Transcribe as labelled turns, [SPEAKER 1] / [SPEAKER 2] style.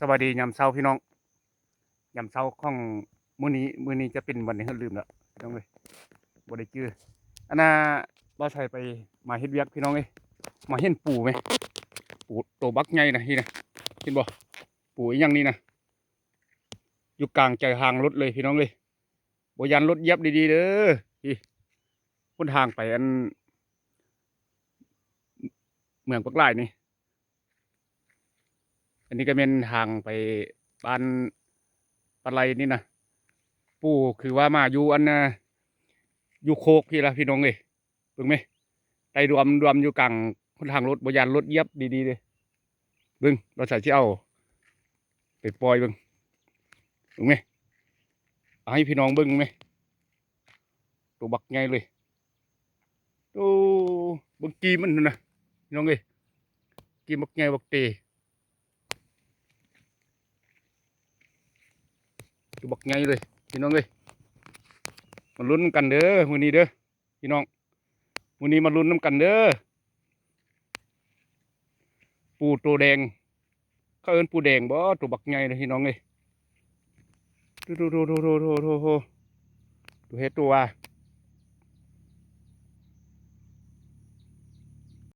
[SPEAKER 1] วัสดียามเช้าพี่น้องยามเช้าของมื้อนี้จะเป็นวันนี้ลืมแล้วพี่น้องเอ้ยบ่ได้จื้ออันน่ะบ่ใช่ไปมาเฮ็ดเวียกพี่น้องเอ้ยมาเห็นปูไหมปูโตบักใหญ่น่ะนี่น่ะเห็นบ่ปูอีหยังนี่น่ะอยู่กลางใจทางรถเลยพี่น้องเอ้ยบ่ยันรถเหยียบดีๆเด้อพี่หนทางไปเมืองปักหลายนี่อันนี้ก็เป็นทางไปบ้านปะไลนี่น่ะปูคือว่ามาอยู่อยู่โคกพี่ละพี่น้องเอ้ยเบิ่งไหมไตรวมอยู่กลางคนทางรถบยานรถเหยียบดีๆเลยเบิ่งเราใส่ที่เอาไปปล่อยเบิ่งไหมเอาให้พี่น้องเบิ่งไหมตัวบักใหญ่เลยตัวเบิ่งกีมันนะพี่น้องเอ้ยกีบักใหญ่บักเตตัวบักใหญ่เลยพี่น้องเอ้ยมาลุ้นกันเด้อมื้อนี้เด้อพี่น้องมื้อนี้มาลุ้นน้ำกันเด้อปูตัวแดงเขาเอิ้นปูแดงบ่ตัวบักใหญ่เลยพี่น้องเอ้ยดูเฮ็ดตัวว่า